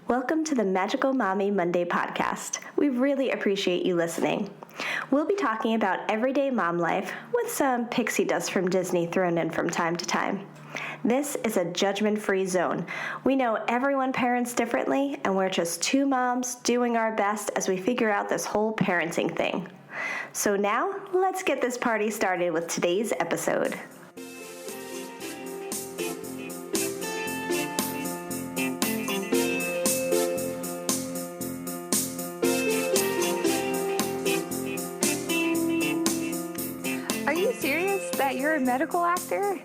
Welcome to the Magical Mommy Monday podcast. We really appreciate you listening. We'll be talking about everyday mom life with some pixie dust from Disney thrown in from time to time. This is a judgment-free zone. We know everyone parents differently, and we're just two moms doing our best as we figure out this whole parenting thing. So now, let's get this party started with today's episode. Are you serious that you're a medical actor?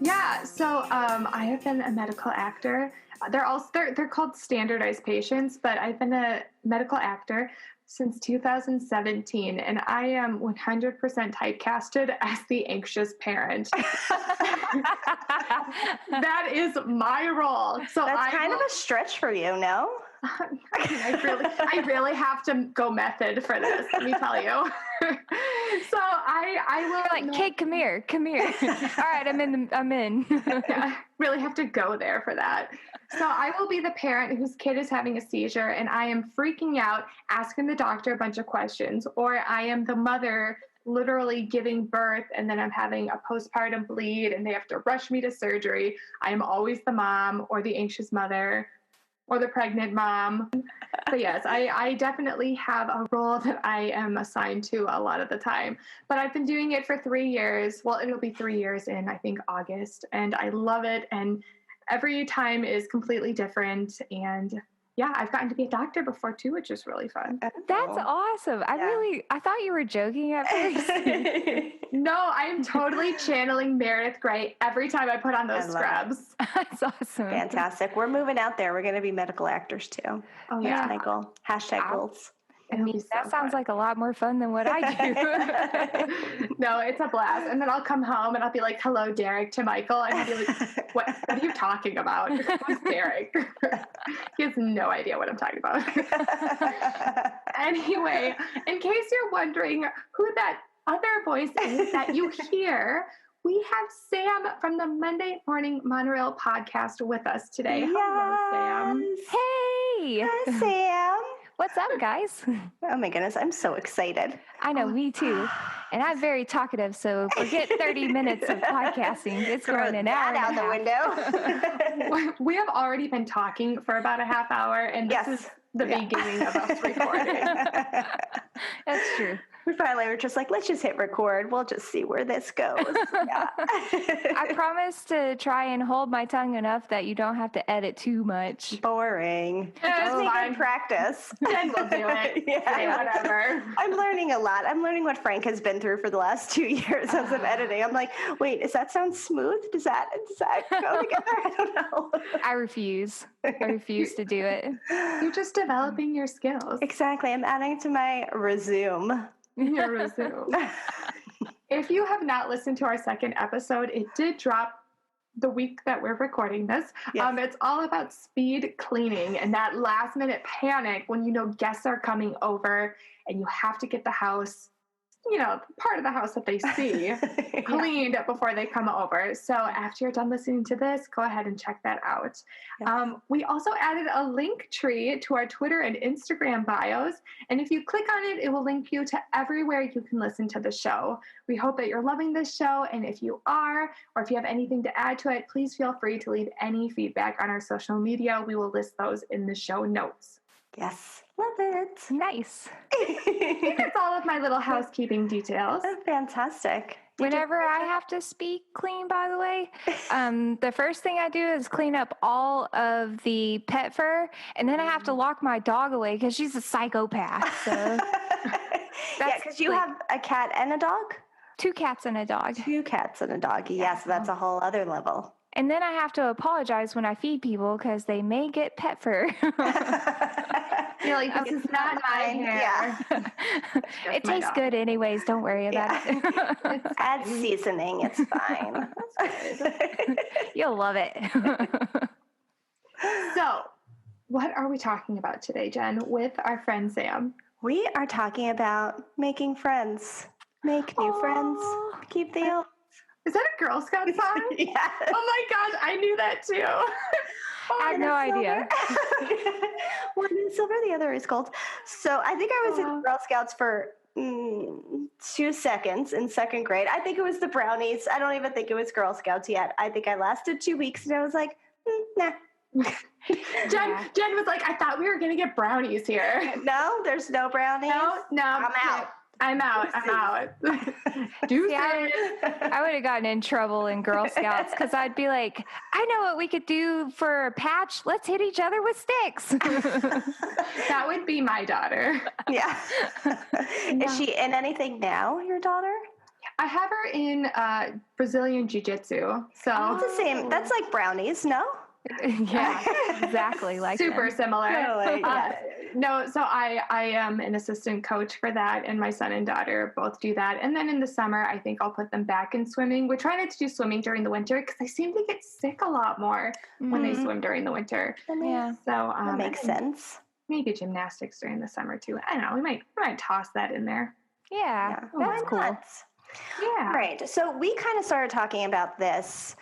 Yeah, so I have been a medical actor. They're called standardized patients, but I've been a medical actor since 2017, and I am 100% typecasted as the anxious parent. That is my role. So That's kind of a stretch for you, no? I really have to go method for this, let me tell you. So I will Like, kid, come here. All right, I'm in. Yeah, really have to go there for that. So I will be the parent whose kid is having a seizure and I am freaking out, asking the doctor a bunch of questions, or I am the mother literally giving birth and then I'm having a postpartum bleed and they have to rush me to surgery. I am always the mom or the anxious mother or the pregnant mom. But yes, I definitely have a role that I am assigned to a lot of the time. But I've been doing it for 3 years. Well, it'll be 3 years in, I think, August. And I love it. And every time is completely different. And yeah, I've gotten to be a doctor before too, which is really fun. That's awesome. I thought you were joking at first. No, I'm totally channeling Meredith Grey every time I put on those scrubs. That's awesome. Fantastic. We're moving out there. We're going to be medical actors too. Oh, yeah. That's my goal. Hashtag goals. I mean, that sounds like a lot more fun than what I do. No, it's a blast. And then I'll come home and I'll be like, hello, Derek, to Michael. And he'll be like, what are you talking about? Who's Derek? He has no idea what I'm talking about. Anyway, in case you're wondering who that other voice is that you hear, we have Sam from the Monday Morning Monorail podcast with us today. Yes. Hello, Sam. Hey! Hi, Sam. What's up, guys? Oh my goodness, I'm so excited. I know, me too. And I'm very talkative, so forget 30 minutes of podcasting. It's going an hour out the window. We have already been talking for about a half hour, and this is the beginning of us recording. That's true. We finally were just like, let's just hit record. We'll just see where this goes. Yeah. I promise to try and hold my tongue enough that you don't have to edit too much. Boring. Just make it practice. Then we'll do it. Yeah, whatever. I'm learning a lot. I'm learning what Frank has been through for the last 2 years as I'm editing. I'm like, wait, does that sound smooth? Does that go together? I don't know. I refuse to do it. You're just developing your skills. Exactly. I'm adding to my resume. Your resume. If you have not listened to our second episode, it did drop the week that we're recording this. Yes. It's all about speed cleaning and that last minute panic when you know guests are coming over and you have to get the house, part of the house that they see cleaned before they come over. So after you're done listening to this, go ahead and check that out. Yes. We also added a link tree to our Twitter and Instagram bios. And if you click on it, it will link you to everywhere you can listen to the show. We hope that you're loving this show. And if you are, or if you have anything to add to it, please feel free to leave any feedback on our social media. We will list those in the show notes. Yes. Love it. Nice. That's all of my little housekeeping details. That's fantastic. Whenever I have to speak clean, by the way, the first thing I do is clean up all of the pet fur, and then I have to lock my dog away because she's a psychopath. So because you have a cat and a dog? 2 cats and a dog. 2 cats and a doggy. Yes, that's a whole other level. And then I have to apologize when I feed people because they may get pet fur. You're like, this is not my hair. Yeah. It tastes good anyways. Don't worry about it. Add seasoning. It's fine. You'll love it. So, what are we talking about today, Jen, with our friend Sam? We are talking about making friends. Make new friends. Keep the old. Is that a Girl Scout song? Yes. Oh my gosh, I knew that too. I have no idea. One is silver, the other is gold. So I think I was in Girl Scouts for 2 seconds in second grade. I think it was the brownies. I don't even think it was Girl Scouts yet. I think I lasted 2 weeks and I was like, nah. Jen was like, I thought we were going to get brownies here. No, there's no brownies. No. I'm out. Do I would have gotten in trouble in Girl Scouts because I'd be like, I know what we could do for a patch. Let's hit each other with sticks. That would be my daughter. Yeah. Is she in anything now, your daughter? I have her in Brazilian Jiu-Jitsu. So It's the same. That's like brownies, no? Yeah, exactly. Like super them. similar. Totally, yeah. No, so I am an assistant coach for that, and my son and daughter both do that. And then in the summer, I think I'll put them back in swimming. We're trying not to do swimming during the winter because they seem to get sick a lot more when they swim during the winter. Yeah, so That makes sense. Maybe gymnastics during the summer too. I don't know. We might toss that in there. yeah, Why that's cool. not? Yeah. Right. So we kind of started talking about this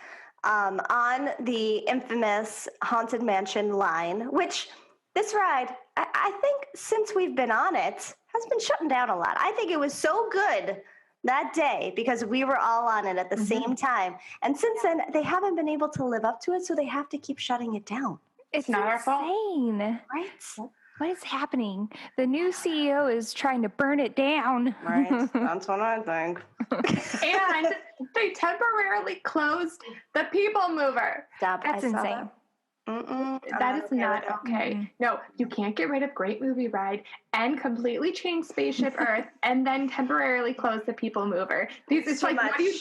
on the infamous Haunted Mansion line, which this ride, I think since we've been on it, has been shutting down a lot. I think it was so good that day because we were all on it at the same time. And since then, they haven't been able to live up to it, so they have to keep shutting it down. It's not our fault. insane. Right? What is happening? The new CEO is trying to burn it down. Right. That's what I think. And they temporarily closed the People Mover. Stop. That's I saw insane. That is not with it. okay. No, you can't get rid of Great Movie Ride and completely change Spaceship Earth and then temporarily close the People Mover. It's So like, much. what do you,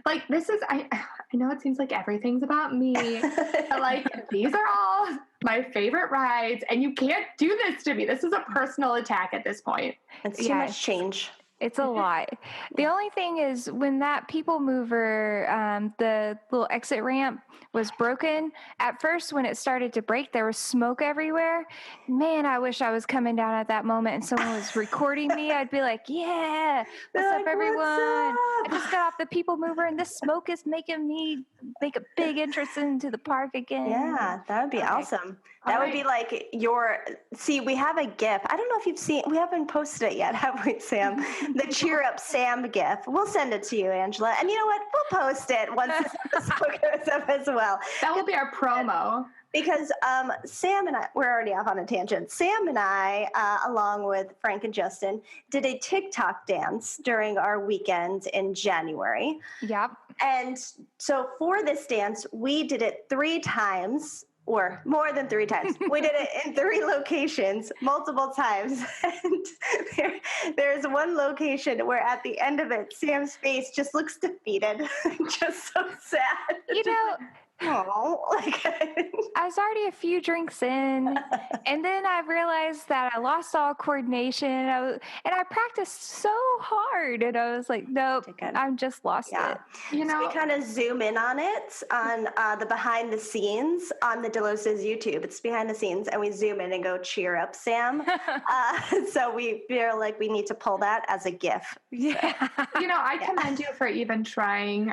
like, this is, I know it seems like everything's about me, but like, these are all my favorite rides, and you can't do this to me. This is a personal attack at this point. It's too much change. It's a lot. The only thing is when that People Mover, the little exit ramp was broken, at first when it started to break, there was smoke everywhere. Man, I wish I was coming down at that moment and someone was recording me. I'd be like, yeah, what's up, everyone? I just got off the People Mover and this smoke is making me make a big entrance into the park again. Yeah, that would be awesome. That would be like we have a GIF. I don't know if you've seen, we haven't posted it yet, have we, Sam? The Cheer Up Sam GIF. We'll send it to you, Angela. And you know what? We'll post it once this episode goes up as well. That will be our promo. Because Sam and I, we're already off on a tangent. Sam and I, along with Frank and Justin, did a TikTok dance during our weekend in January. Yep. And so for this dance, we did it 3 times. Or more than 3 times. We did it in 3 locations, multiple times. And there's one location where at the end of it, Sam's face just looks defeated, just so sad. You know, I was already a few drinks in, and then I realized that I lost all coordination. And I practiced so hard, and I was like, nope, I'm just lost it. You know, so we kind of zoom in on it on the behind the scenes on the Delos's YouTube. It's behind the scenes, and we zoom in and go, cheer up, Sam. So we feel like we need to pull that as a GIF. Yeah. You know, I commend you for even trying.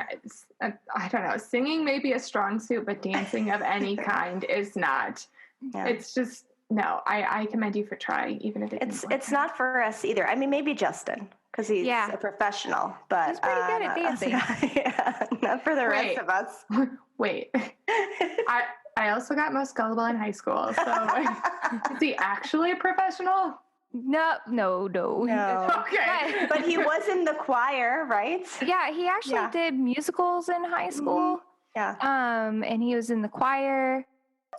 I don't know, singing may be a strong suit, but dancing of any kind is not. Yeah. It's just, no, I commend you for trying, even if it's not for us either. I mean, maybe Justin, because he's a professional, but he's pretty good at dancing. Yeah, not for the rest of us. Wait, I also got most gullible in high school, so is he actually a professional? No. Okay. But he was in the choir, right? Yeah, he actually did musicals in high school. Yeah. And he was in the choir.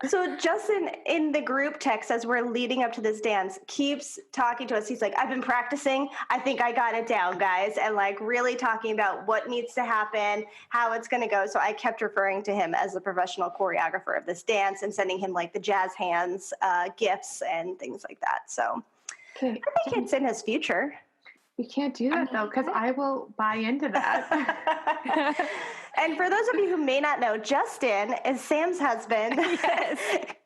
So Justin, in the group text, as we're leading up to this dance, keeps talking to us. He's like, I've been practicing. I think I got it down, guys. And like really talking about what needs to happen, how it's going to go. So I kept referring to him as the professional choreographer of this dance and sending him like the jazz hands gifts and things like that. So I think it's in his future. You can't do that, though, because I will buy into that. And for those of you who may not know, Justin is Sam's husband,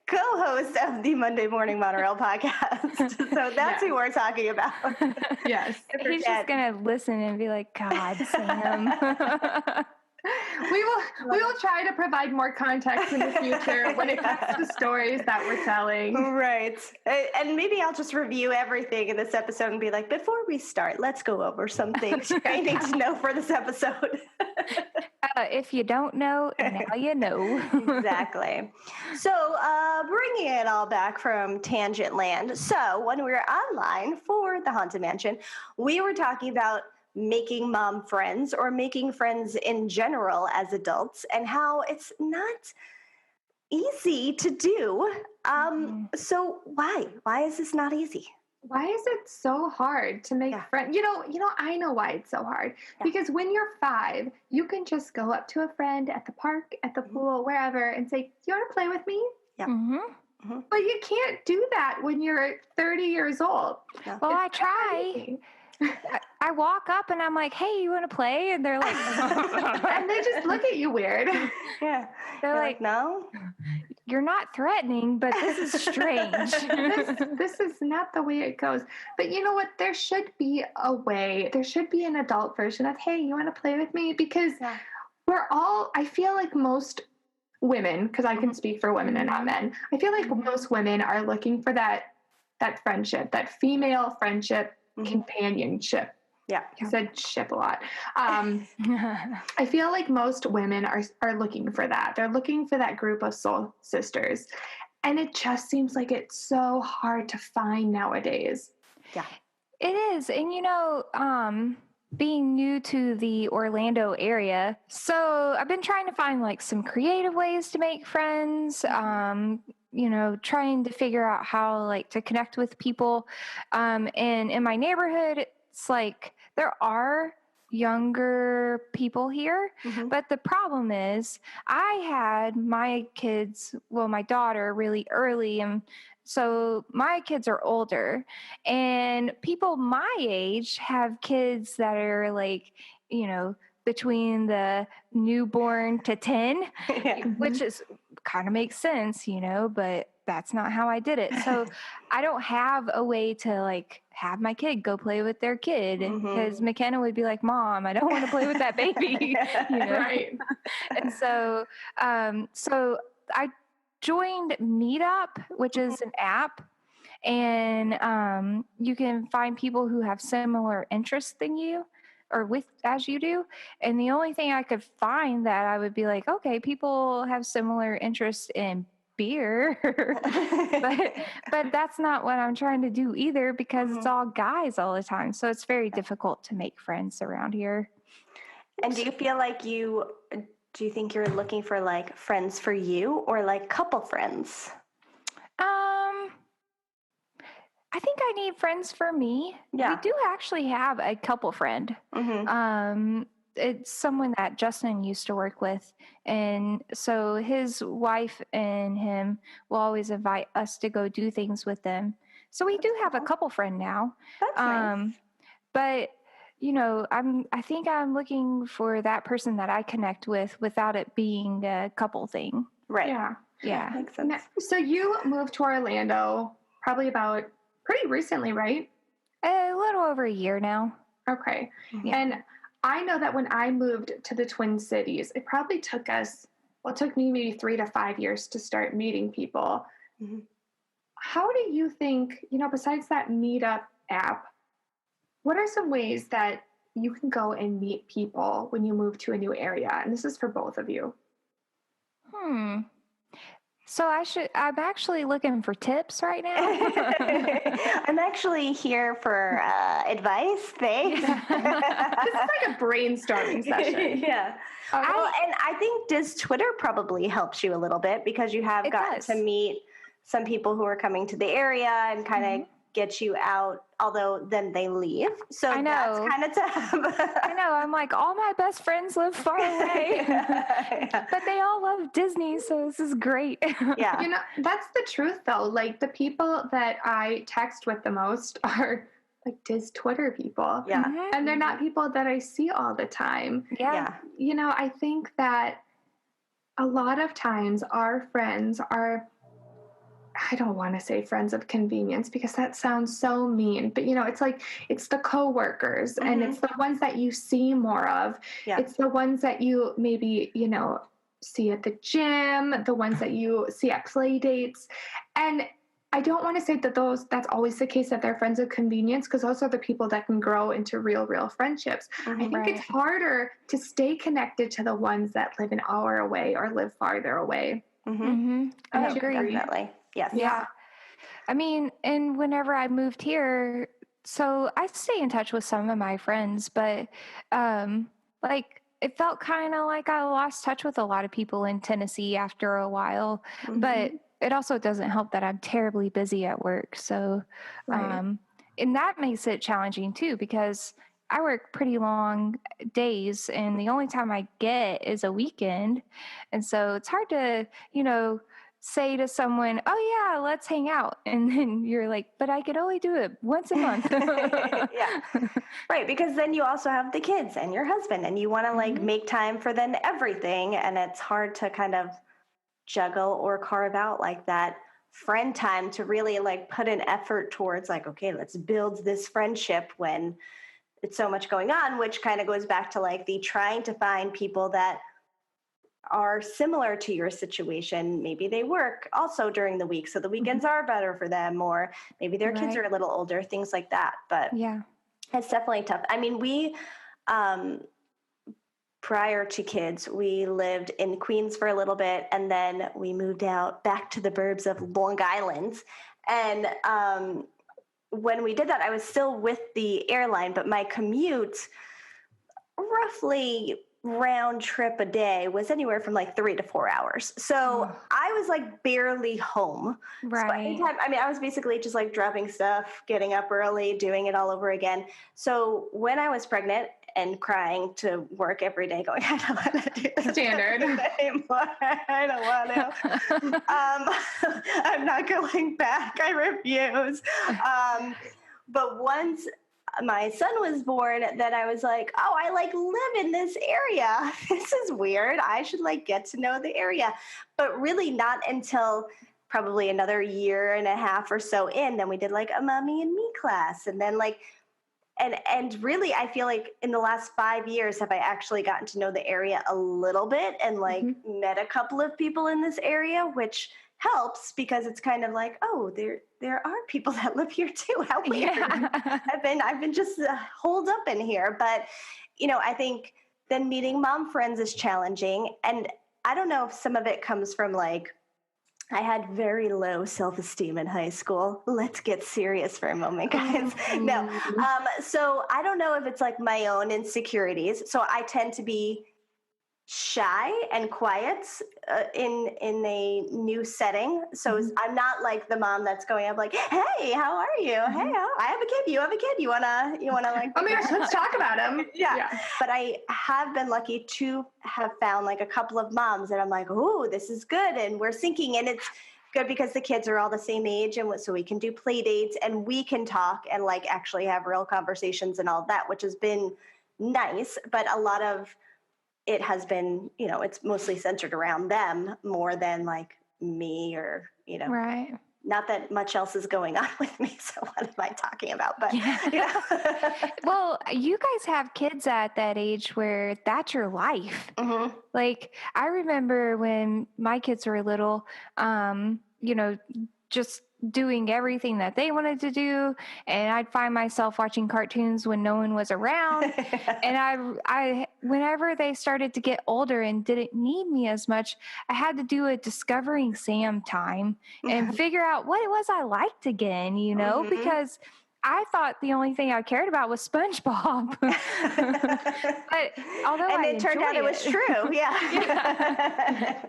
co-host of the Monday Morning Monorail podcast. So that's who we're talking about. Yes. He's just going to listen and be like, God, Sam. We will try to provide more context in the future when it comes to stories that we're telling. Right. And maybe I'll just review everything in this episode and be like, before we start, let's go over some things I need to know for this episode. If you don't know, now you know. Exactly. So bringing it all back from Tangent Land. So when we were online for the Haunted Mansion, we were talking about making mom friends or making friends in general as adults and how it's not easy to do. So why is this not easy? Why is it so hard to make friends? You know, I know why it's so hard. Because when you're 5, you can just go up to a friend at the park, at the pool, wherever, and say, "Do you want to play with me?" Yeah. But you can't do that when you're 30 years old. Yeah. Well, I try. I walk up and I'm like, "Hey, you want to play?" And they're like, and they just look at you weird. Yeah. They're like, "No, you're not threatening, but this is strange." This is not the way it goes. But you know what? There should be a way. There should be an adult version of, "Hey, you want to play with me?" Because I feel like most women, because I can speak for women and not men, I feel like most women are looking for that friendship, that female friendship, companionship. Yeah. I said ship a lot. I feel like most women are looking for that. They're looking for that group of soul sisters. And it just seems like it's so hard to find nowadays. Yeah. It is. And being new to the Orlando area, so I've been trying to find like some creative ways to make friends. Trying to figure out how like to connect with people. And in my neighborhood, it's like there are younger people here, but the problem is I had my daughter really early, and so my kids are older, and people my age have kids that are like, between the newborn to 10, which is kind of makes sense, but that's not how I did it. So I don't have a way to like have my kid go play with their kid, because McKenna would be like, "Mom, I don't want to play with that baby." Right. And so I joined Meetup, which is an app, and you can find people who have similar interests than you or as you do. And the only thing I could find that I would be like, okay, people have similar interests in beer, but that's not what I'm trying to do either, because it's all guys all the time. So it's very difficult to make friends around here. And do you feel like do you think you're looking for like friends for you or like couple friends? I think I need friends for me. Yeah. We do actually have a couple friend. It's someone that Justin used to work with. And so his wife and him will always invite us to go do things with them. So we do have a couple friend now. That's nice. But I think I'm looking for that person that I connect with without it being a couple thing. Right. Yeah. Makes sense. So you moved to Orlando probably about pretty recently, right? A little over a year now. Okay. Yeah. And I know that when I moved to the Twin Cities, it probably took me maybe 3 to 5 years to start meeting people. How do you think, besides that Meetup app, what are some ways that you can go and meet people when you move to a new area? And this is for both of you. So I'm actually looking for tips right now. I'm actually here for advice. Thanks. This is like a brainstorming session. Yeah. And I think does Twitter probably helps you a little bit, because you have gotten to meet some people who are coming to the area and kind of get you out, although then they leave. So I know. That's kind of tough. I know. I'm like, all my best friends live far away. But they all love Disney, so this is great. Yeah. That's the truth, though. Like, the people that I text with the most are like Twitter people. Yeah. And they're not people that I see all the time. Yeah. I think that a lot of times our friends are I don't want to say friends of convenience because that sounds so mean, but it's like, it's the coworkers and it's the ones that you see more of. Yeah. It's the ones that you maybe, see at the gym, the ones that you see at play dates. And I don't want to say that that's always the case, that they're friends of convenience, because those are the people that can grow into real friendships. I think it's harder to stay connected to the ones that live an hour away or live farther away. I agree. Definitely. Yes. Yeah. I mean, and whenever I moved here, so I stay in touch with some of my friends, but like it felt kind of like I lost touch with a lot of people in Tennessee after a while, but it also doesn't help that I'm terribly busy at work. So, and that makes it challenging too, because I work pretty long days and the only time I get is a weekend. And so it's hard to, say to someone, oh yeah, let's hang out. And then you're like, but I could only do it once a month. Yeah. Right. Because then you also have the kids and your husband and you want to like make time for them, everything. And it's hard to kind of juggle or carve out like that friend time to really like put an effort towards like, okay, let's build this friendship when it's so much going on, which kind of goes back to like the trying to find people that are similar to your situation. Maybe they work also during the week, so the weekends are better for them, or maybe their kids are a little older, things like that. But yeah, it's definitely tough. I mean, we, prior to kids, we lived in Queens for a little bit, and then we moved out back to the burbs of Long Island. And when we did that, I was still with the airline, but my commute, roughly round trip a day, was anywhere from like 3 to 4 hours. So I was like barely home. right. So anytime, I mean, I was basically just like dropping stuff, getting up early, doing it all over again. So when I was pregnant and crying to work every day going, I don't want to do this Standard anymore. I don't want to. I'm not going back. I refuse. But once my son was born, then I was like, oh, I like live in this area. This is weird. I should like get to know the area. But really not until probably another year and a half or so in, then we did like a mommy and me class. And then like, and really, I feel like in the last 5 years, have I actually gotten to know the area a little bit and like met a couple of people in this area, which helps because it's kind of like, oh, there are people that live here too. How weird. Yeah. I've been just holed up in here. But, I think then meeting mom friends is challenging. And I don't know if some of it comes from like, I had very low self-esteem in high school. Let's get serious for a moment, guys. No. So I don't know if it's like my own insecurities. So I tend to be shy and quiet in a new setting. So I'm not like the mom that's going up like, hey, how are you? Hey, I have a kid. You have a kid. You wanna like? Oh my gosh, let's talk about him. Yeah. But I have been lucky to have found like a couple of moms that I'm like, oh, this is good, and we're syncing, and it's good because the kids are all the same age, and so we can do play dates and we can talk and like actually have real conversations and all that, which has been nice. But a lot of it has been, it's mostly centered around them more than like me or, Right. Not that much else is going on with me. So what am I talking about? But, Well, you guys have kids at that age where that's your life. Like, I remember when my kids were little, just doing everything that they wanted to do, and I'd find myself watching cartoons when no one was around. And I whenever they started to get older and didn't need me as much, I had to do a discovering Sam time and figure out what it was I liked again, because I thought the only thing I cared about was SpongeBob. But although it turned out it was true. Yeah.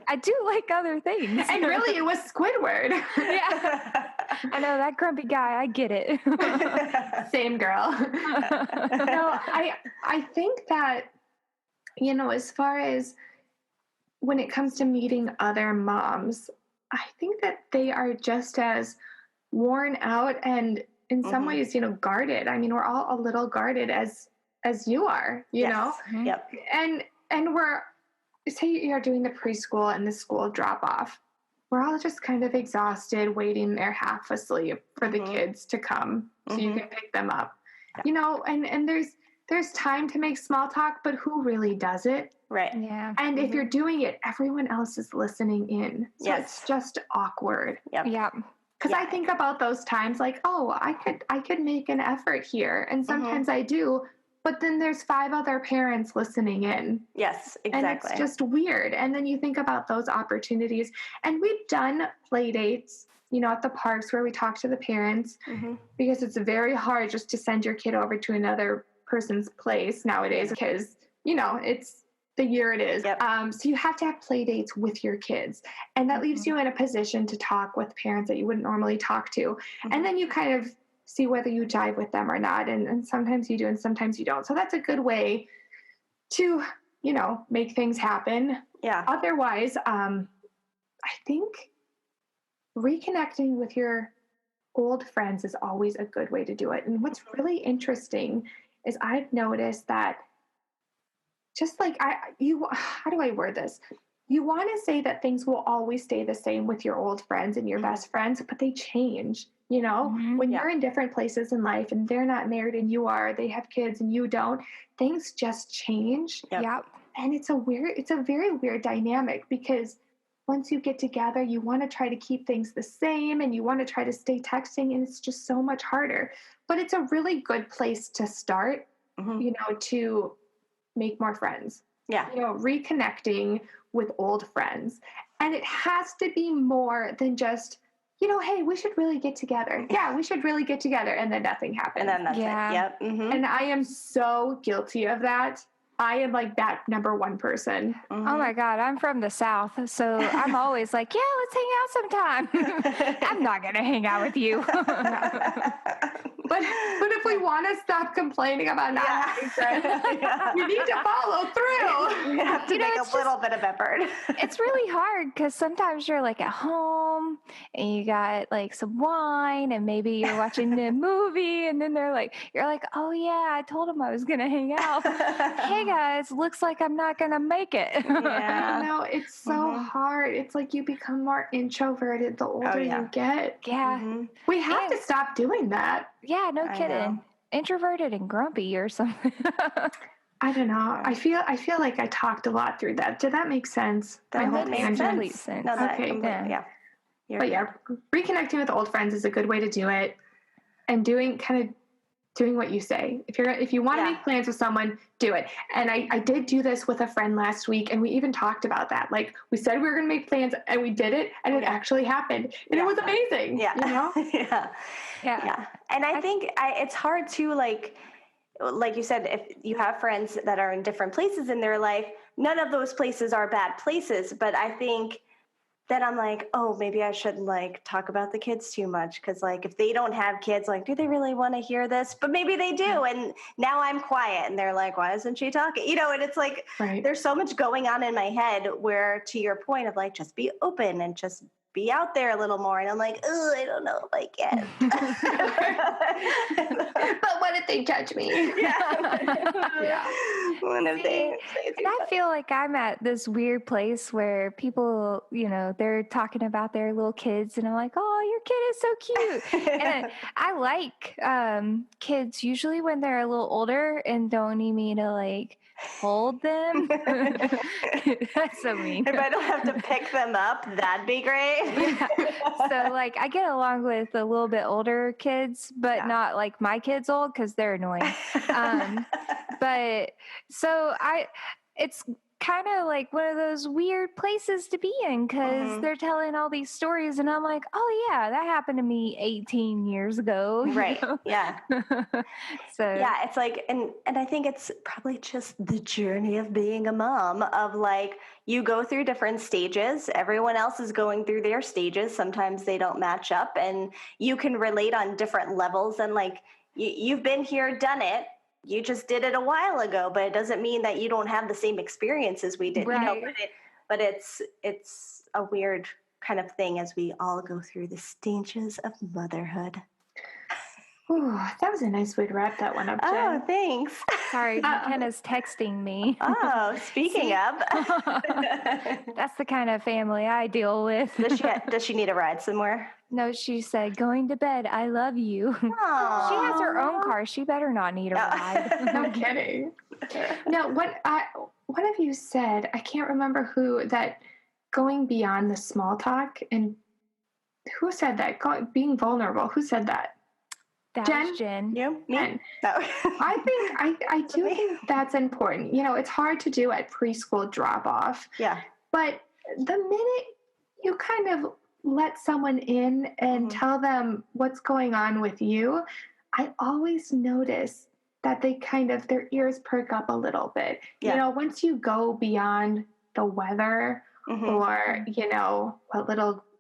I do like other things. And really, it was Squidward. Yeah. I know, that grumpy guy. I get it. Same girl. No, I think that, as far as when it comes to meeting other moms, I think that they are just as worn out and in some ways, guarded. I mean, we're all a little guarded as you are, you know? Yep. And we're, say you're doing the preschool and the school drop off. we're all just kind of exhausted, waiting there half asleep for the kids to come so you can pick them up. Yeah. And there's time to make small talk, but who really does it? Right. Yeah. And if you're doing it, everyone else is listening in. So it's just awkward. Yep. Yeah. Because I think about those times like, oh, I could make an effort here. And sometimes I do, but then there's 5 other parents listening in. Yes, exactly. And it's just weird. And then you think about those opportunities. And we've done play dates, at the parks where we talk to the parents because it's very hard just to send your kid over to another person's place nowadays because, it's the year it is. Yep. So you have to have play dates with your kids. And that leaves you in a position to talk with parents that you wouldn't normally talk to. And then you kind of see whether you jive with them or not. And sometimes you do and sometimes you don't. So that's a good way to, make things happen. Yeah. Otherwise, I think reconnecting with your old friends is always a good way to do it. And what's really interesting is I've noticed that just like how do I word this? You want to say that things will always stay the same with your old friends and your best friends, but they change. When you're in different places in life and they're not married and you are, they have kids and you don't, things just change. Yep. And it's a very weird dynamic because once you get together, you want to try to keep things the same and you want to try to stay texting and it's just so much harder. But it's a really good place to start, to make more friends. Yeah. Reconnecting with old friends. And it has to be more than just, hey, we should really get together. Yeah, we should really get together. And then nothing happens. And then that's it. Yep. And I am so guilty of that. I am like that number one person. Oh my God, I'm from the South, so I'm always like, yeah, let's hang out sometime. I'm not going to hang out with you. But if we want to stop complaining about not having friends, you need to follow through. You have to make a little bit of effort. It's really hard because sometimes you're like at home and you got like some wine and maybe you're watching a movie and then you're like, oh yeah, I told him I was going to hang out. Hey guys, looks like I'm not going to make it. Yeah. I know, it's so hard. It's like you become more introverted the older you get. Yeah. We have to stop doing that. Yeah, no kidding. Introverted and grumpy or something. I don't know. I feel like I talked a lot through that. Did that make sense? That makes complete sense. No, okay. Yeah. Reconnecting with old friends is a good way to do it, and doing what you say. If you want to make plans with someone, do it. And I did do this with a friend last week, and we even talked about that. Like we said we were going to make plans, and we did it, and it actually happened, and it was amazing. Yeah. Yeah. And I think it's hard to like you said, if you have friends that are in different places in their life, none of those places are bad places. But I think then I'm like, oh, maybe I shouldn't like talk about the kids too much. Cause like, if they don't have kids, like, do they really want to hear this? But maybe they do. And now I'm quiet and they're like, why isn't she talking? And it's like, there's so much going on in my head where, to your point of like, just be open and just be out there a little more. And I'm like, oh, I don't know if I can. But what if they judge me? What if they and I feel like I'm at this weird place where people, they're talking about their little kids and I'm like, oh, your kid is so cute. And I like kids usually when they're a little older and don't need me to like hold them. That's so mean. If I don't have to pick them up, that'd be great. So like I get along with a little bit older kids, but not like my kids old because they're annoying. But so it's kind of like one of those weird places to be in because they're telling all these stories and I'm like, oh yeah, that happened to me 18 years ago. Right. Yeah. So yeah, it's like, and I think it's probably just the journey of being a mom of like, you go through different stages. Everyone else is going through their stages. Sometimes they don't match up and you can relate on different levels and like, you've been here, done it. You just did it a while ago, but it doesn't mean that you don't have the same experiences we did. Right. But it's a weird kind of thing as we all go through the stages of motherhood. Ooh, that was a nice way to wrap that one up, Jen. Oh, thanks. Sorry, McKenna's texting me. Oh, speaking of. That's the kind of family I deal with. Does she need a ride somewhere? No, she said, going to bed. I love you. Aww. She has her own car. She better not need a ride. No kidding. No, what have you said? I can't remember who, that going beyond the small talk, and who said that? Being vulnerable. Who said that? That was Jen. You? Me? Jen. No. I do think that's important. You know, it's hard to do at preschool drop off. Yeah. But the minute you kind of let someone in and tell them what's going on with you, I always notice that their ears perk up a little bit. Yeah. You know, once you go beyond the weather or, you know,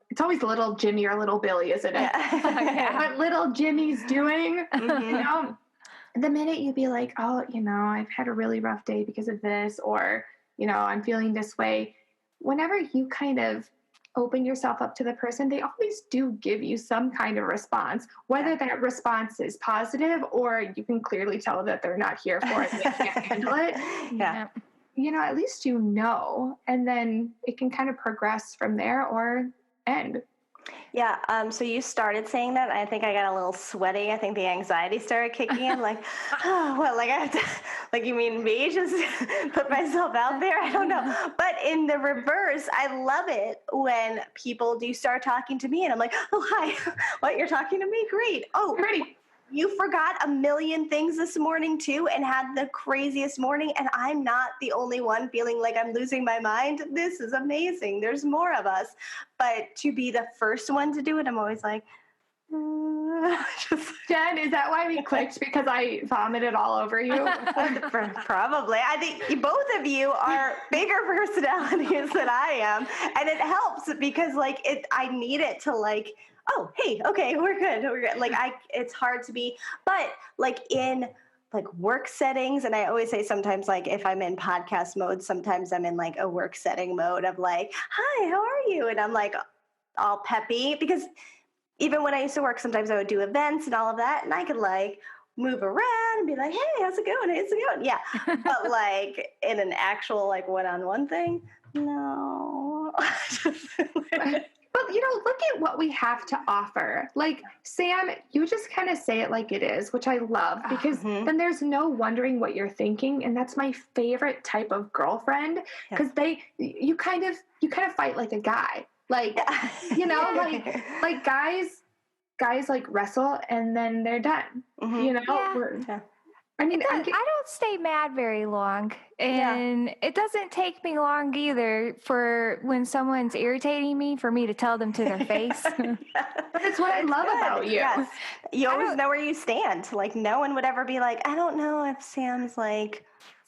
it's always little Jimmy or little Billy, isn't it? Yeah. What little Jimmy's doing, you know, the minute you be like, oh, you know, I've had a really rough day because of this, or, you know, I'm feeling this way. Whenever you kind of open yourself up to the person, they always do give you some kind of response, whether that response is positive or you can clearly tell that they're not here for it and they can't handle it. Yeah. You know, at least you know, and then it can kind of progress from there or end. Yeah. So you started saying that. I think I got a little sweaty. I think the anxiety started kicking in. Like, oh, what? Like I have to. Like, you mean me? Just put myself out there? I don't know. But in the reverse, I love it when people do start talking to me, and I'm like, oh, hi. What? You're talking to me? Great. Oh, Pretty. You forgot a million things this morning too and had the craziest morning, and I'm not the only one feeling like I'm losing my mind. This is amazing. There's more of us. But to be the first one to do it, I'm always like, Jen, is that why we clicked? Because I vomited all over you? Probably. I think both of you are bigger personalities than I am, and it helps because I need it to oh, hey, okay, we're good. Like it's hard to be, but in work settings, and I always say sometimes if I'm in podcast mode, sometimes I'm in a work setting mode of hi, how are you? And I'm all peppy because even when I used to work, sometimes I would do events and all of that, and I could move around and be like, hey, how's it going? How's it going? Yeah. But in an actual one-on-one thing, no. But, you know, look at what we have to offer. Sam, you just kind of say it like it is, which I love because then there's no wondering what you're thinking. And that's my favorite type of girlfriend because you kind of fight like a guy. You know, guys wrestle and then they're done. You know? Yeah. I mean, I don't stay mad very long, and it doesn't take me long either for when someone's irritating me for me to tell them to their face. That's what I love about you. Yes. You always know where you stand. No one would ever be I don't know if Sam's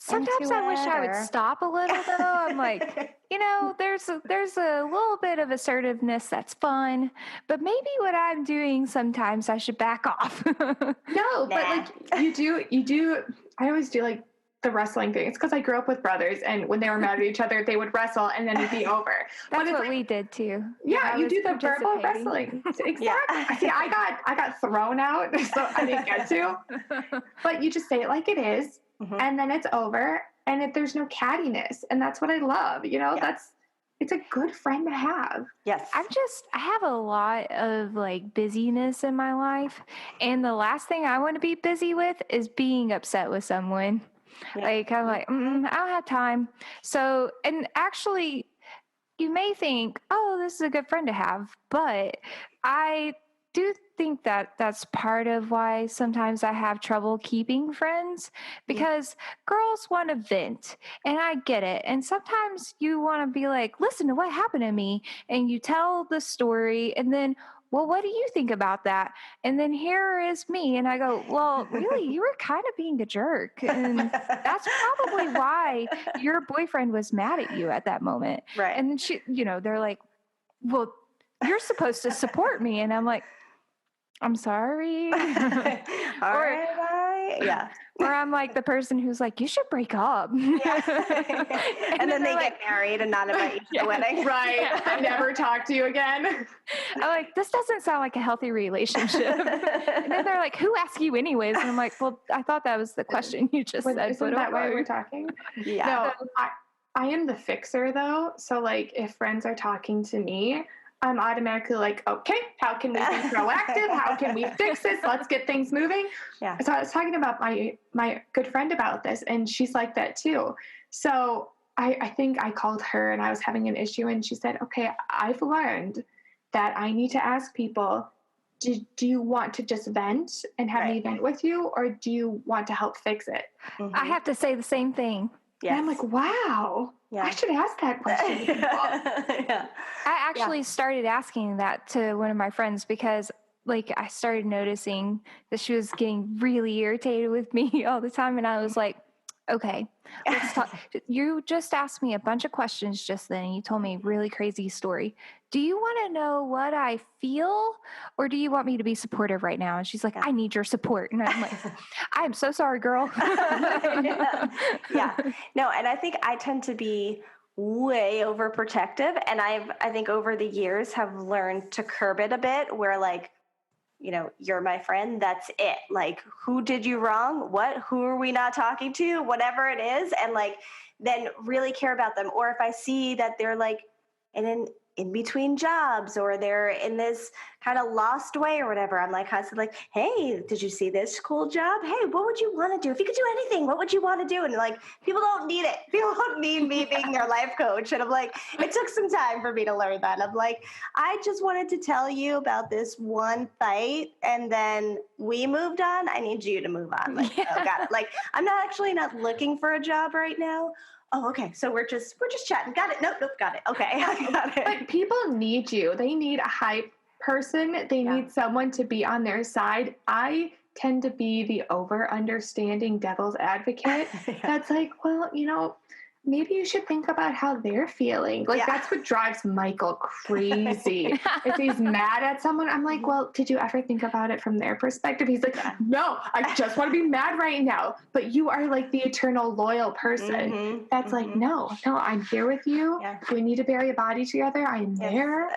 Sometimes I wish I would stop a little though. I'm you know, there's a little bit of assertiveness that's fun, but maybe what I'm doing sometimes I should back off. No, but you do. I always do the wrestling thing. It's because I grew up with brothers, and when they were mad at each other, they would wrestle, and then it'd be over. That's what we did too. Yeah, you do the verbal wrestling. Exactly. Yeah. See, I got thrown out, so I didn't get to. But you just say it like it is. And then it's over, and there's no cattiness, and that's what I love. You know, it's a good friend to have. Yes, I have a lot of busyness in my life, and the last thing I want to be busy with is being upset with someone. Yeah. I'm I don't have time. So, and actually, you may think, oh, this is a good friend to have, but I do think that that's part of why sometimes I have trouble keeping friends because girls want to vent, and I get it. And sometimes you want to be listen to what happened to me, and you tell the story, and then, well, what do you think about that? And then here is me, and I go, well, really, you were kind of being a jerk, and that's probably why your boyfriend was mad at you at that moment. Right. And then they're well, you're supposed to support me, and I'm I'm sorry. All right, bye. okay. Yeah. Or I'm like the person who's like, you should break up. Yeah. and then they get married and not invite you to the wedding. Right. I never talk to you again. I'm like, this doesn't sound like a healthy relationship. And then they're like, who asked you anyways? And I'm like, well, I thought that was the question you just said. Isn't that why we're talking? Yeah. No, I am the fixer though. So like if friends are talking to me, I'm automatically like, okay, how can we be proactive? How can we fix this? Let's get things moving. Yeah. So I was talking about my good friend about this, and she's like that too. So I think I called her and I was having an issue, and she said, okay, I've learned that I need to ask people, do you want to just vent and have me vent with you, or do you want to help fix it? Mm-hmm. I have to say the same thing. Yes. And I'm like, wow, I should ask that question. Yeah. I actually started asking that to one of my friends because like I started noticing that she was getting really irritated with me all the time. And I was like, okay, let's talk. You just asked me a bunch of questions just then. And you told me a really crazy story. Do you want to know what I feel, or do you want me to be supportive right now? And she's like, I need your support. And I'm like, I'm so sorry, girl. Yeah. No, and I think I tend to be way overprotective. And I think over the years have learned to curb it a bit where like, you know, you're my friend, that's it. Like, who did you wrong? Who are we not talking to? Whatever it is. And like, then really care about them. Or if I see that they're like in between jobs, or they're in this kind of lost way or whatever, I'm like constantly like, hey, did you see this cool job? Hey, what would you want to do? If you could do anything, what would you want to do? And like, people don't need it. People don't need me being their life coach. And I'm like, it took some time for me to learn that. I'm like, I just wanted to tell you about this one fight, and then we moved on. I need you to move on. Like, oh, got it. Like, I'm not looking for a job right now. Oh, okay. So we're just chatting. Got it. Nope. Got it. Okay. I got it. But people need you. They need a hype person. They need someone to be on their side. I tend to be the over-understanding devil's advocate. That's like, well, you know, maybe you should think about how they're feeling. Like, that's what drives Michael crazy. If he's mad at someone, I'm like, well, did you ever think about it from their perspective? He's like, no, I just want to be mad right now. But you are like the eternal loyal person. That's like, no, I'm here with you. We need to bury a body together. I am there.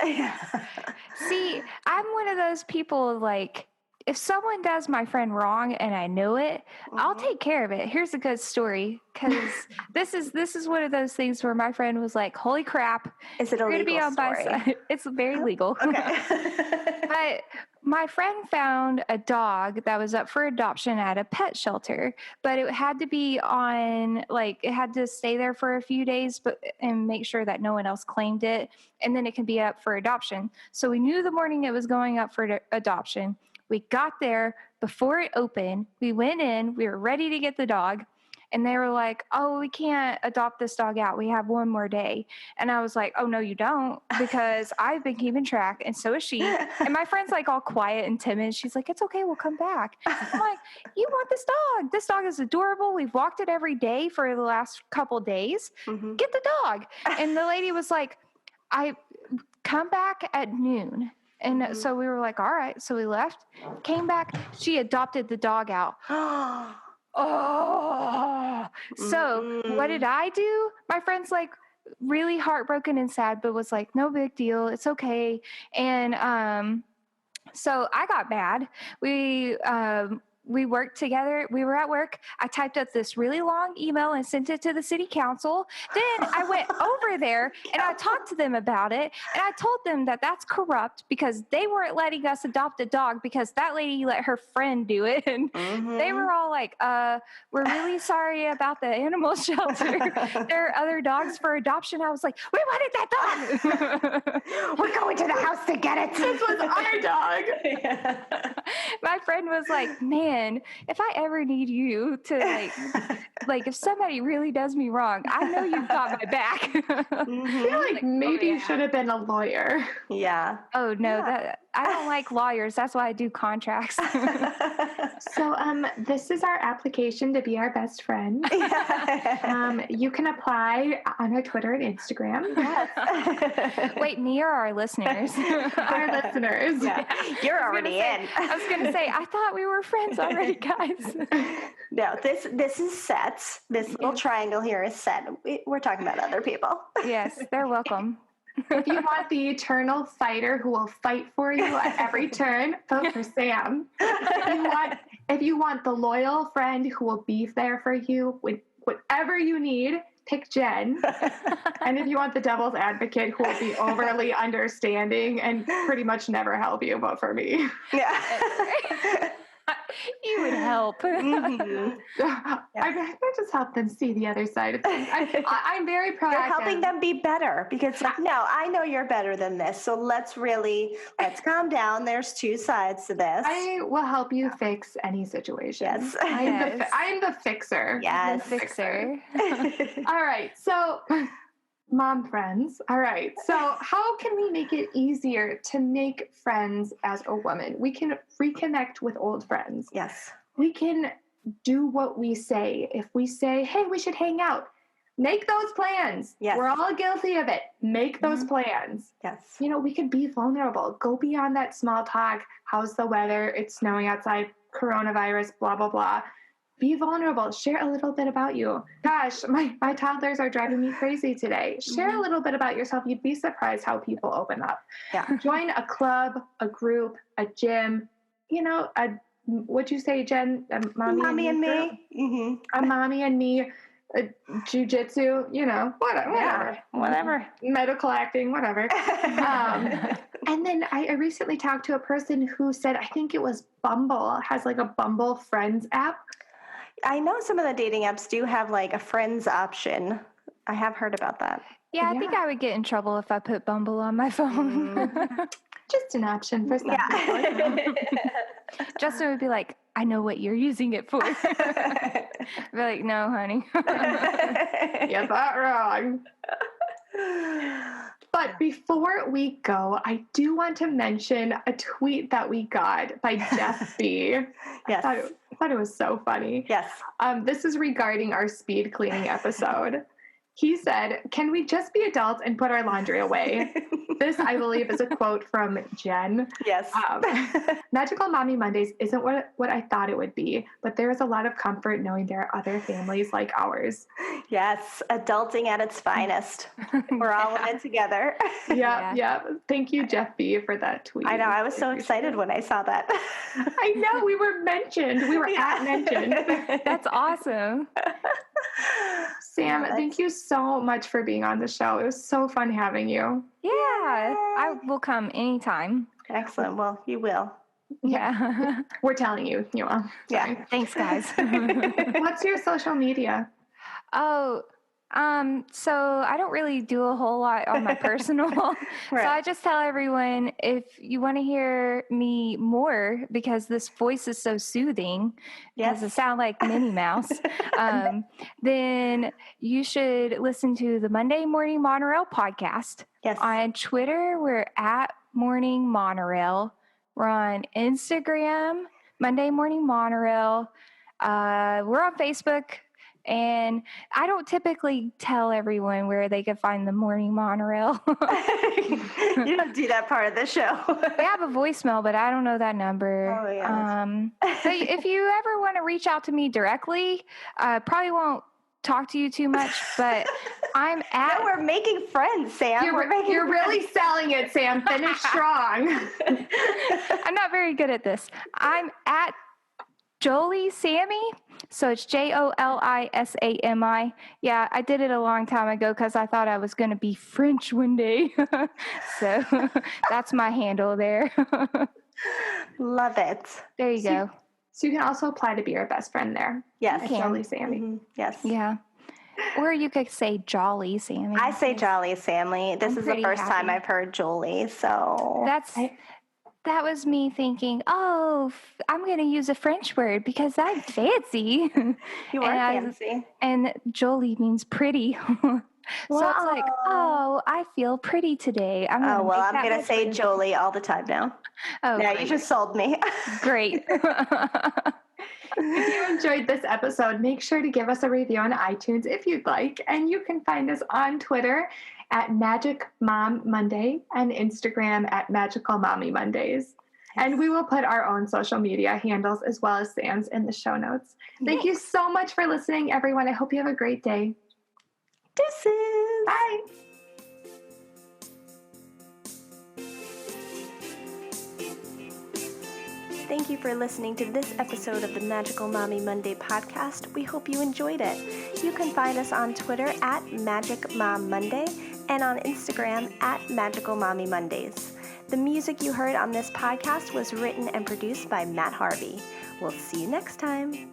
See, I'm one of those people like, if someone does my friend wrong and I know it, I'll take care of it. Here's a good story, because this is one of those things where my friend was like, "Holy crap, is it a legal be on story?" my side. It's very legal. Okay. But my friend found a dog that was up for adoption at a pet shelter, but it had to be on, like, it had to stay there for a few days, and make sure that no one else claimed it, and then it can be up for adoption. So we knew the morning it was going up for adoption. We got there before it opened. We went in. We were ready to get the dog. And they were like, oh, we can't adopt this dog out. We have one more day. And I was like, oh, no, you don't, because I've been keeping track, and so is she. And my friend's like all quiet and timid. She's like, it's okay. We'll come back. I'm like, you want this dog. This dog is adorable. We've walked it every day for the last couple days. Get the dog. And the lady was like, I come back at noon. And so we were like, all right. So we left, came back. She adopted the dog out. So what did I do? My friend's like really heartbroken and sad, but was like, no big deal. It's okay. And so I got mad. We worked together. We were at work. I typed up this really long email and sent it to the city council. Then I went over there and I talked to them about it. And I told them that that's corrupt because they weren't letting us adopt a dog because that lady let her friend do it. And they were all like, we're really sorry about the animal shelter. There are other dogs for adoption. I was like, we wanted that dog. We're going to the house to get it. This was our dog. My friend was like, man, if I ever need you to like if somebody really does me wrong, I know you've got my back. I feel like maybe you should have been a lawyer. Yeah. Oh no, I don't like lawyers. That's why I do contracts. So this is our application to be our best friend. You can apply on our Twitter and Instagram. Yes. Wait, me or our listeners? Our listeners. Yeah. You're already in. I was going to say, I thought we were friends already, guys. No, this is sets. This little triangle here is set. We're talking about other people. Yes, they're welcome. If you want the eternal fighter who will fight for you at every turn, vote for Sam. If you want the loyal friend who will be there for you with whatever you need, pick Jen. And if you want the devil's advocate who will be overly understanding and pretty much never help you, vote for me. Yeah. You would help. I just help them see the other side of things. I'm very proactive. You're helping them be better because no, I know you're better than this. So let's calm down. There's two sides to this. I will help you fix any situation. Yes. I'm the fixer. Yes. The fixer. All right. So, mom friends. All right. So how can we make it easier to make friends as a woman? We can reconnect with old friends. Yes. We can do what we say. If we say, hey, we should hang out, make those plans. Yes. We're all guilty of it. Make those plans. Yes. You know, we could be vulnerable. Go beyond that small talk. How's the weather? It's snowing outside. Coronavirus, blah, blah, blah. Be vulnerable. Share a little bit about you. Gosh, my toddlers are driving me crazy today. Share a little bit about yourself. You'd be surprised how people open up. Yeah. Join a club, a group, a gym. You know, what'd you say, Jen? A Mommy and me. Mm-hmm. A mommy and me. Jiu-jitsu. You know, whatever. Yeah, whatever. Medical acting, whatever. And then I recently talked to a person who said, I think it was Bumble, has like a Bumble Friends app. I know some of the dating apps do have like a friends option. I have heard about that. Yeah, I think I would get in trouble if I put Bumble on my phone. Just an option for some people. Justin would be like, I know what you're using it for. I'd be like, no, honey. You're not wrong. But before we go, I do want to mention a tweet that we got by Jeff B. Yes. I thought it was so funny. Yes. This is regarding our speed cleaning episode. He said, can we just be adults and put our laundry away? This, I believe, is a quote from Jen. Yes. Magical Mommy Mondays isn't what I thought it would be, but there is a lot of comfort knowing there are other families like ours. Yes. Adulting at its finest. We're all in it together. Yeah. Thank you, Jeff B., for that tweet. I know. I was so excited when I saw that. I know. We were mentioned. We were at mentioned. That's awesome. Sam, thank you so much for being on the show. It was so fun having you. Yeah, I will come anytime. Excellent. Well, you will. Yeah. We're telling you, you will. Yeah. Thanks, guys. What's your social media? Oh, so I don't really do a whole lot on my personal. Right. So I just tell everyone, if you want to hear me more, because this voice is so soothing, because it sounds like Minnie Mouse, then you should listen to the Monday Morning Monorail podcast. Yes. On Twitter, we're at Morning Monorail. We're on Instagram, Monday Morning Monorail. We're on Facebook. And I don't typically tell everyone where they can find the Morning Monorail. You don't do that part of the show. We have a voicemail, but I don't know that number. Oh, yeah. So if you ever want to reach out to me directly, probably won't talk to you too much, but I'm at... No, we're making friends, Sam. You're really selling it, Sam. Finish strong. I'm not very good at this. I'm at Jolie Sammy. So it's JOLISAMI. Yeah, I did it a long time ago because I thought I was going to be French one day. So that's my handle there. Love it. There you go. So you can also apply to be our best friend there. Yes. Jolly Sammy. Mm-hmm. Yes. Yeah. Or you could say Jolly Sammy. I say Jolly Sammy. This is the first time I've heard Jolie, so... That was me thinking, I'm going to use a French word because I'm fancy. You are fancy. And Jolie means pretty. So it's like, Wow. oh, I feel pretty today. I'm gonna Oh, well, make I'm that going to my say plan. Jolie all the time now. Oh, Now great. you just sold me. Great. If you enjoyed this episode, make sure to give us a review on iTunes if you'd like. And you can find us on Twitter at Magic Mom Monday and Instagram at Magical Mommy Mondays. And we will put our own social media handles as well as Sam's in the show notes. Thank you so much for listening, everyone. I hope you have a great day. Deuces. Bye. Thank you for listening to this episode of the Magical Mommy Monday podcast. We hope you enjoyed it. You can find us on Twitter at Magic Mom Monday and on Instagram at Magical Mommy Mondays. The music you heard on this podcast was written and produced by Matt Harvey. We'll see you next time.